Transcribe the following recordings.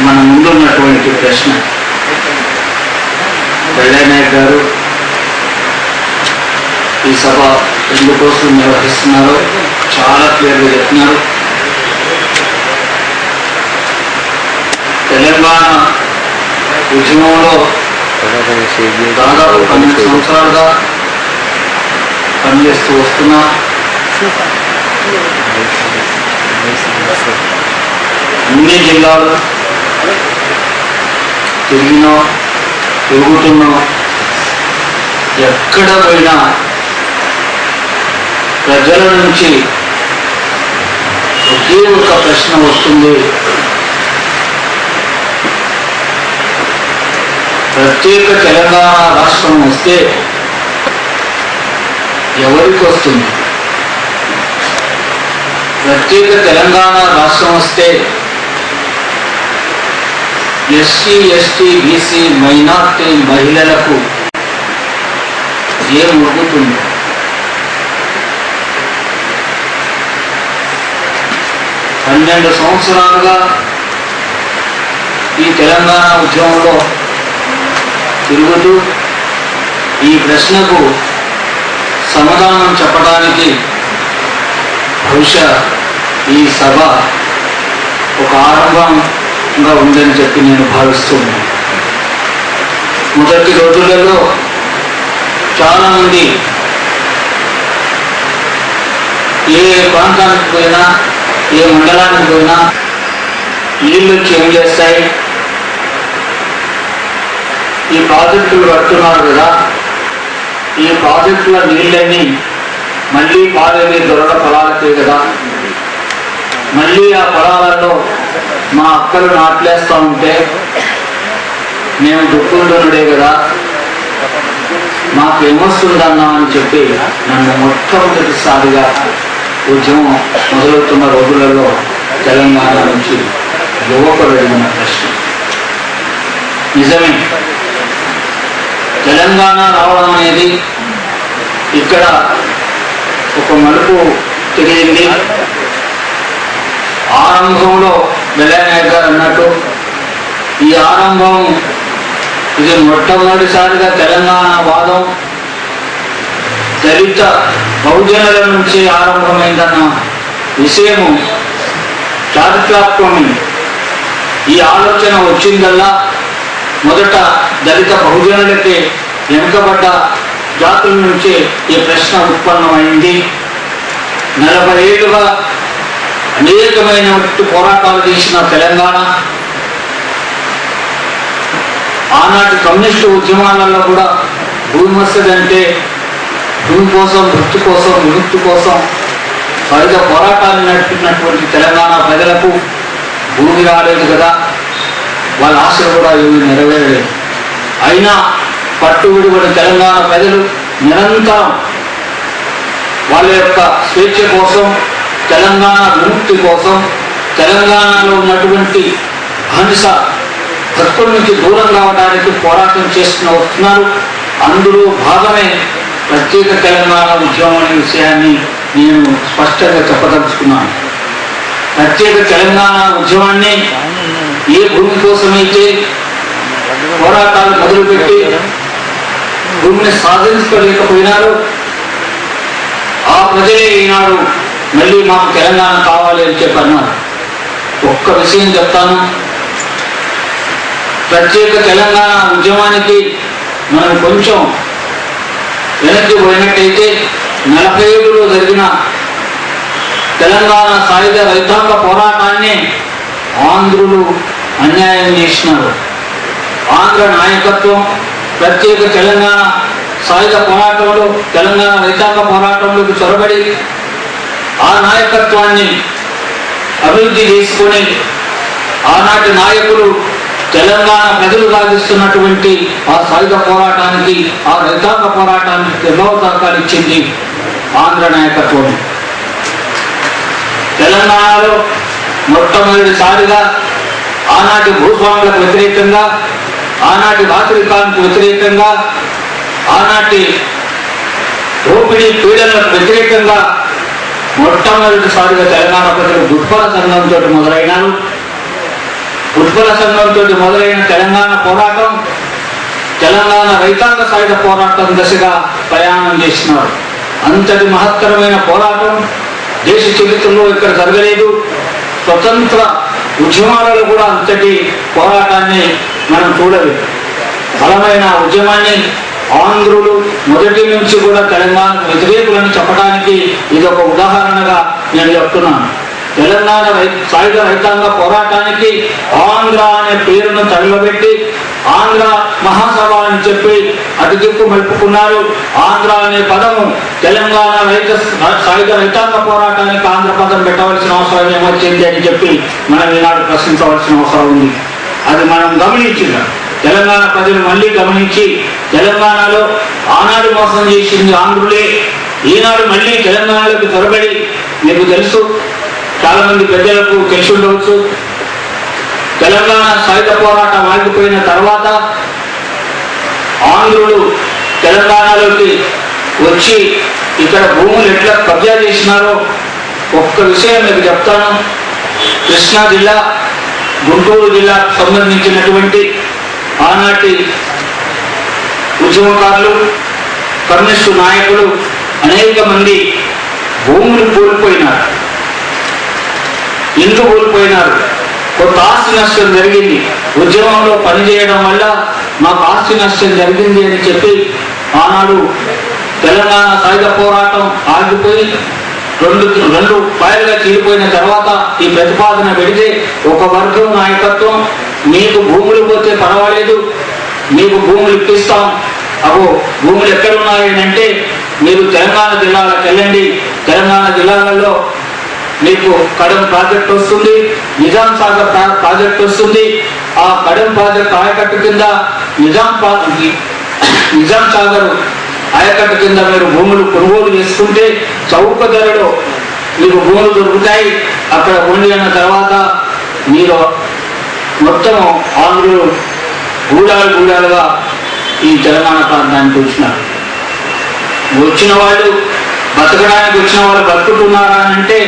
మన ముందున్నటువంటి ప్రశ్న వెల్లయ్యనాయక్ గారు ఈ సభ ఎందుకోసం నిర్వహిస్తున్నారో చాలా క్లియర్గా చెప్తున్నారు. తెలంగాణ ఉద్యమంలో దాదాపు 12 సంవత్సరాలుగా పనిచేస్తూ వస్తున్నా. అన్ని జిల్లాలు తిరుగుతున్నాం. ఎక్కడ పోయినా ప్రజల నుంచి ఒకే ఒక ప్రశ్న వస్తుంది. ప్రత్యేక తెలంగాణ రాష్ట్రం వస్తే ఎవరికి వస్తుంది? ప్రత్యేక తెలంగాణ రాష్ట్రం వస్తే ఎస్సీ, ఎస్టీ, బీసీ, మైనార్టీ మహిళలకు ఏం ఉడుకుతుంది? పన్నెండు సంవత్సరాలుగా ఈ తెలంగాణ ఉద్యమంలో తిరుగుతూ ఈ ప్రశ్నకు సమాధానం చెప్పడానికి బహుశా ఈ సభ ఒక ఆరంభంగా ఉందని చెప్పి నేను భావిస్తున్నాను. మొదటి రోజులలో చాలామంది ఏ ప్రాంతానికి పోయినా, ఏ మండలానికి పోయినా నీళ్ళు వచ్చి ఏం చేస్తాయి, ఈ ప్రాజెక్టులు కడుతున్నారు కదా, ఈ ప్రాజెక్టుల నీళ్ళని మళ్ళీ పారేది దొరల పొలాలకే కదా, మళ్ళీ ఆ పొలాలలో మా అక్కలు నాట్లేస్తూ ఉంటే మేము దుఃఖులుడే కదా, మాకేమొస్తుందన్నా అని చెప్పి నన్ను మొట్టమొదటిసారిగా ఉద్యమం మొదలవుతున్న రోజులలో తెలంగాణ నుంచి యువకులు అడిగిన ప్రశ్న. నిజమే, తెలంగాణ రావడం అనేది ఇక్కడ ఒక మలుపు తిరిగింది. ఆరంభంలో వెల్లయ్యనాయక్ గారు అన్నట్టు ఈ ఆరంభం ఇది మొట్టమొదటిసారిగా తెలంగాణ వాదం దళిత బహుజనుల నుంచి ఆరంభమైందన్న విషయము చారిత్రాత్మకమైంది. ఈ ఆలోచన వచ్చిందల్లా మొదట దళిత బహుజనులకి వెనుకబడ్డ జాతుల నుంచి ఈ ప్రశ్న ఉత్పన్నమైంది. 40 ఏళ్లుగా అనేకమైన పోరాటాలు చేసిన తెలంగాణ ఆనాటి కమ్యూనిస్టు ఉద్యమాలలో కూడా భూమి వస్తుందంటే భూమి కోసం, వృత్తి కోసం, విముక్తి కోసం వివిధ పోరాటాలు నడిపినటువంటి తెలంగాణ ప్రజలకు భూమి రాలేదు కదా, వాళ్ళ ఆశలు కూడా ఏమీ నెరవేరలేదు. అయినా పట్టు విడిపడిన తెలంగాణ ప్రజలు నిరంతరం వాళ్ళ యొక్క స్వేచ్ఛ కోసం, తెలంగాణ విముక్తి కోసం, తెలంగాణలో ఉన్నటువంటి అహింస హక్కుల నుంచి దూరం కావడానికి పోరాటం చేస్తూ వస్తున్నారు. అందులో భాగమే ప్రత్యేక తెలంగాణ ఉద్యమం అనే విషయాన్ని నేను స్పష్టంగా చెప్పదలుచుకున్నాను. ప్రత్యేక తెలంగాణ ఉద్యమాన్ని ఏ భూమి కోసమైతే పోరాటాలు మొదలుపెట్టి భూమిని సాధించుకోలేకపోయినారు, ఆ ప్రజలే ఈనాడు మళ్ళీ మాకు తెలంగాణ కావాలి అని చెప్పి అన్నారు. ఒక్క విషయం చెప్తాను, ప్రత్యేక తెలంగాణ ఉద్యమానికి మనం కొంచెం వెనక్కి పోయినట్టయితే 47లో జరిగిన తెలంగాణ సాయుధ రైతాంగ పోరాటాన్ని ఆంధ్రులు అన్యాయం చేసినారు. ఆంధ్ర నాయకత్వం ప్రత్యేక తెలంగాణ సాయుధ పోరాటంలో, తెలంగాణ రైతాంగ పోరాటంలోకి చొరబడి ఆ నాయకత్వాన్ని అభివృద్ధి చేసుకొని ఆనాటి నాయకులు తెలంగాణ ప్రజలు సాగిస్తున్నటువంటి ఆ సాయుధ పోరాటానికి, ఆ రైతాంగ పోరాటానికి నిర్భవతాకాలు ఇచ్చింది ఆంధ్ర నాయకత్వం. తెలంగాణలో మొట్టమొదటిసారిగా ఆనాటి భూస్వాములకు వ్యతిరేకంగా, ఆనాటి వాసవికానికి వ్యతిరేకంగా, ఆనాటి దోపిడీ పీడనలకు వ్యతిరేకంగా మొట్టమొదటిసారిగా తెలంగాణ ప్రజలు దుర్భర సంఘంతో మొదలైనారు. ఉత్పల సంఘంతో మొదలైన తెలంగాణ పోరాటం తెలంగాణ రైతాంగ సాయుధ పోరాటం దశగా ప్రయాణం చేసినారు. అంతటి మహత్తరమైన పోరాటం దేశ చరిత్రలో ఇక్కడ జరగలేదు. స్వతంత్ర ఉద్యమాలలో కూడా అంతటి పోరాటాన్ని మనం చూడలేదు. బలమైన ఉద్యమాన్ని ఆంధ్రులు మొదటి నుంచి కూడా తెలంగాణ వ్యతిరేకులను చెప్పడానికి ఇది ఒక ఉదాహరణగా నేను చెప్తున్నాను. తెలంగాణ సాయుధ రైతాంగ పోరాటానికి ఆంధ్ర అనే పేరును తగలబెట్టి ఆంధ్ర మహాసభ అని చెప్పి అటు దిక్కు మెలుపుకున్నారు. ఆంధ్ర అనే పదము తెలంగాణ సాయుధ రైతాంగ పోరాటానికి ఆంధ్ర పదం పెట్టవలసిన అవసరం ఏమొచ్చింది అని చెప్పి మనం ఈనాడు ప్రశ్నించవలసిన అవసరం ఉంది. అది మనం గమనించాం. తెలంగాణ ప్రజలు మళ్ళీ గమనించి తెలంగాణలో ఆనాడు మోసం చేసింది ఆంధ్రులే, ఈనాడు మళ్ళీ తెలంగాణలోకి త్వరబడి, మీకు తెలుసు, చాలా మంది పెద్దలకు తెలిసి ఉండవచ్చు, తెలంగాణ సాయుధ పోరాటం ఆగిపోయిన తర్వాత ఆంధ్రులు తెలంగాణలోకి వచ్చి ఇక్కడ భూములు ఎట్లా కబ్జా చేసినారో ఒక్క విషయం మీకు చెప్తాను. కృష్ణా జిల్లా, గుంటూరు జిల్లాకు సంబంధించినటువంటి ఆనాటి ఉద్యమకారులు, కమ్యూనిస్టు నాయకులు అనేక మంది భూములు కోల్పోయినారు. ఇల్లు కోల్పోయినారు. కొంత ఆస్తి నష్టం జరిగింది. ఉద్యమంలో పనిచేయడం వల్ల మాకు ఆస్తి నష్టం జరిగింది అని చెప్పి ఆనాడు తెలంగాణ సాయుధ పోరాటం ఆగిపోయి రెండు పాయలుగా చీలిపోయిన తర్వాత ఈ ప్రతిపాదన పెడితే ఒక వర్గం నాయకత్వం, మీకు భూములు పోతే పర్వాలేదు, మీకు భూములు ఇప్పిస్తాం. అగో భూములు ఎక్కడున్నాయని అంటే, మీరు తెలంగాణ జిల్లాలకు వెళ్ళండి, తెలంగాణ జిల్లాలలో మీకు కడెం ప్రాజెక్ట్ వస్తుంది, నిజాం సాగర్ ప్రాజెక్ట్ వస్తుంది. ఆ కడెం ప్రాజెక్ట్ ఆయకట్టు కింద నిజాం సాగర్ ఆయకట్టు కింద మీరు భూములు కొనుగోలు చేసుకుంటే చౌక ధరలో మీకు భూములు దొరుకుతాయి. అక్కడ ఉండి అన్న తర్వాత మీరు మొత్తము ఆంధ్రులు గూడాలుగా ఈ తెలంగాణ ప్రాంతానికి వచ్చినారు. వచ్చిన వాళ్ళు బతకడానికి వచ్చిన వాళ్ళు బతుకుతున్నారా అని అంటే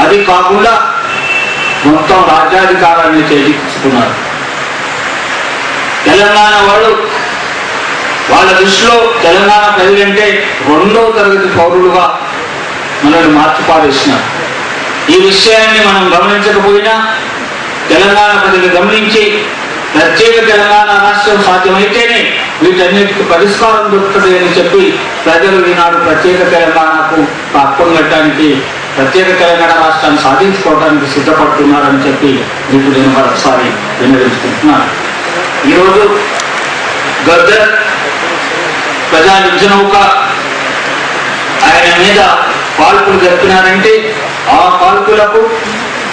అది కాకుండా మొత్తం రాజ్యాధికారాన్ని చేజిక్కించుకున్నారు. తెలంగాణ వాళ్ళ దృష్టిలో తెలంగాణ ప్రజలంటే 2వ తరగతి పౌరులుగా మనల్ని మార్చిపారేసినారు. ఈ విషయాన్ని మనం గమనించకపోయినా తెలంగాణ ప్రజలు గమనించి ప్రత్యేక తెలంగాణ రాష్ట్రం సాధ్యమైతేనే వీటన్నిటికీ పరిష్కారం దొరుకుతుంది అని చెప్పి ప్రజలు ఈనాడు ప్రత్యేక తెలంగాణకు అప్పం కట్టడానికి, ప్రత్యేక తెలంగాణ రాష్ట్రాన్ని సాధించుకోవడానికి సిద్ధపడుతున్నారని చెప్పి మీకు నేను మరొకసారి విన్నవించుకుంటున్నాను. ఈరోజు గద్దర్ ప్రజా యుద్ధనౌక ఆయన మీద కాల్పులు జరిపినారంటే ఆ కాల్పులకు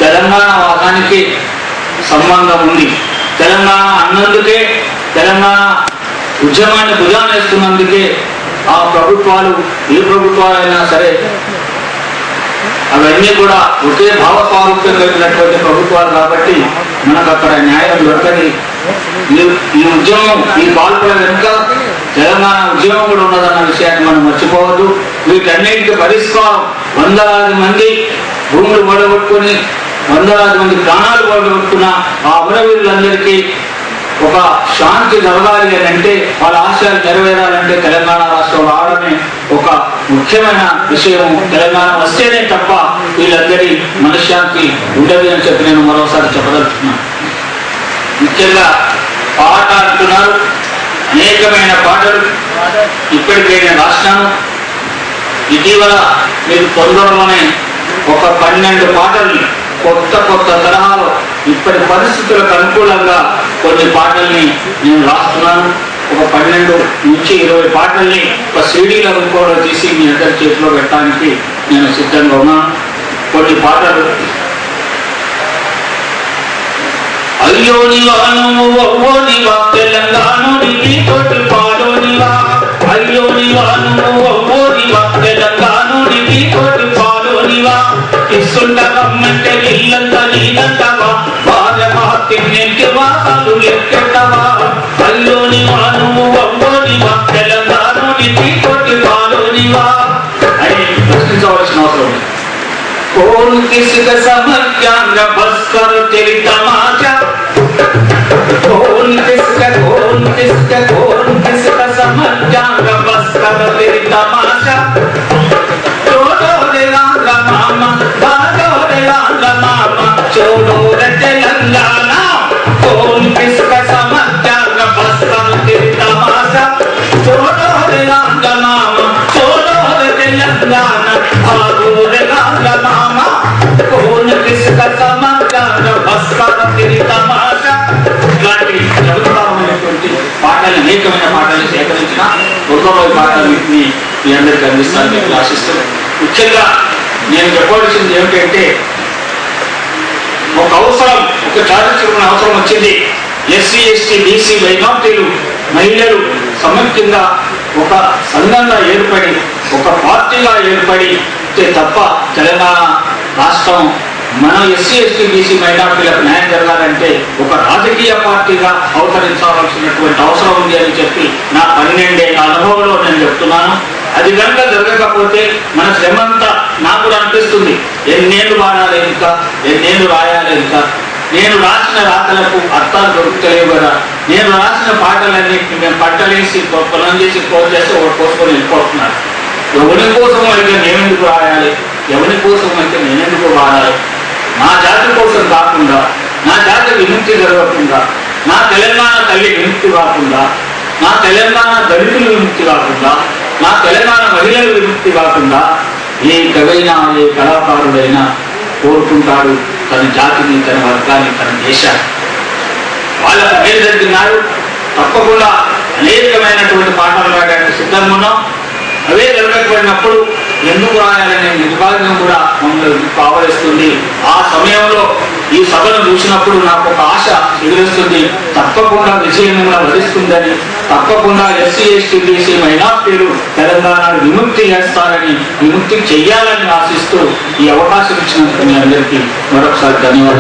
తెలంగాణ వాదానికి సంబంధం ఉంది. తెలంగాణ అన్నందుకే, తెలంగాణ ఉద్యమాన్ని భుజానేస్తున్నందుకే ఆ ప్రభుత్వాలు, ఏ ప్రభుత్వాలైనా సరే అవన్నీ కూడా ఒకే భావస్వారూప్యం కలిగినటువంటి ప్రభుత్వాలు కాబట్టి మనకు అక్కడ న్యాయం దొరకని. ఈ ఉద్యమం, ఈ కాల్పుల వెనుక తెలంగాణ ఉద్యమం కూడా ఉన్నదన్న విషయాన్ని మనం మర్చిపోవద్దు. వీటన్నిటికీ పరిష్కారం వందలాది మంది భూములు పడగొట్టుకుని, వందలాది మంది ప్రాణాలు పడగొట్టుకున్న ఆ అమరవీరులందరికీ ఒక శాంతి జరగాలి అని అంటే, వాళ్ళ ఆశయాలు నెరవేరాలంటే తెలంగాణ రాష్ట్రం రావడమే ఒక ముఖ్యమైన విషయం. తెలంగాణ వస్తేనే తప్ప వీళ్ళందరి మనశ్శాంతి ఉండదు అని చెప్పి నేను మరోసారి చెప్పదలుచుకున్నాను. ముఖ్యంగా పాట అంటున్నారు, అనేకమైన పాటలు ఇప్పటికే నేను రాసినాను. ఇటీవల మీరు తొందరలోనే ఒక 12 పాటల్ని కొత్త తరహాలో ఇప్పటి పరిస్థితులకు అనుకూలంగా కొన్ని పాటల్ని నేను రాస్తున్నాను. ఒక 12 నుంచి 20 పాటల్ని ఒక సీడీల రూపంలో తీసి మీ అందరి చేతిలో పెట్టడానికి నేను సిద్ధంగా ఉన్నాను. కొన్ని పాటలు: అయ్యో నివాను ఓ నివా తెలంగాణుడికి తోటి పాలోనివా, అయ్యో నివాను ఓ నివా తెలంగాణుడికి తోటి పాలోనివా, ఇస్తుండగమ్మంటే ఇల్లంతా నీదంటవా, భార్య మహత్తిన్నింటివా అలు లెక్కెట్టవా, అయ్యో నివాను ఓ నివా తెలంగాణుడికి తోటి పాలోనివా అని ప్రశ్నించవలసిన అవసరం. कौन किसका समझ बस कर तेरी तमाशा, తమాష ఇలాంటి చదువుతామైనటువంటి పాటలు, అనేకమైన పాటలు సేకరించిన ఉత్తమమైన పాటలన్నింటినీ మీ అందరికీ అందిస్తాను మీకు ఆశిస్తున్నాను. ముఖ్యంగా నేను చెప్పవలసింది ఏమిటంటే, ఒక అవసరం, ఒక చారిత్రకమైన అవసరం వచ్చింది. ఎస్సీ ఎస్టీ బీసీ మైనార్టీలు మహిళలు సమైక్యంగా ఒక సంఘంగా ఏర్పడి, ఒక పార్టీగా ఏర్పడి తప్ప తెలంగాణ రాష్ట్రం మన ఎస్సీ ఎస్టీ బీసీ మైనార్టీలకు న్యాయం జరగాలంటే ఒక రాజకీయ పార్టీగా అవతరించాల్సినటువంటి అవసరం ఉంది అని చెప్పి నా 12 ఏళ్ల అనుభవంలో నేను చెప్తున్నాను. అది కనుక జరగకపోతే మన శ్రమంతా నాకు కూడా అనిపిస్తుంది, ఎన్నేళ్ళు వాడాలి ఇంకా, ఎన్నేళ్ళు రాయాలి ఇంకా, నేను రాసిన రాతలకు అర్థాలు దొరుకుతలేవు కదా, నేను రాసిన పాటలన్నింటినీ మేము పట్టలేసి పొలం చేసి పోస్ట్ చేస్తే ఒకటి పోసుకొని వెళ్ళిపోతున్నారు. ఎవరి కోసం అయితే నేనెందుకు రాయాలి, ఎవరి కోసం అయితే నేనెందుకు వాడాలి? నా జాతి కోసం కాకుండా, నా జాతి విముక్తి జరగకుండా, నా తెలంగాణ తల్లి విముక్తి కాకుండా, నా తెలంగాణ దళితులు విముక్తి కాకుండా, నా తెలంగాణ మహిళలు విముక్తి కాకుండా ఏ కవైనా ఏ కళాకారుడైనా కోరుకుంటాడు తన జాతిని, తన వర్గాన్ని, తన దేశాన్ని. వాళ్ళకు మేలు జరిగినారు. తప్పకుండా అనేకమైనటువంటి పాటలు రాయడానికి సిద్ధంగా ఉన్నాం. అవే జరగకపోయినప్పుడు ఎందుకు రాయాలనే నిర్భాగ్యం కూడా మమ్మల్ని కావలిస్తుంది. ఆ సమయంలో ఈ సభను చూసినప్పుడు నాకు ఒక ఆశ ఎదురుస్తుంది, తప్పకుండా విజయం వరిస్తుందని, తప్పకుండా ఎస్సీ ఎస్టీ బీసీ మైనార్టీలు తెలంగాణను విముక్తి చేస్తారని, విముక్తి చెయ్యాలని ఆశిస్తూ ఈ అవకాశం ఇచ్చినందుకు మీ అందరికీ మరొకసారి ధన్యవాదాలు.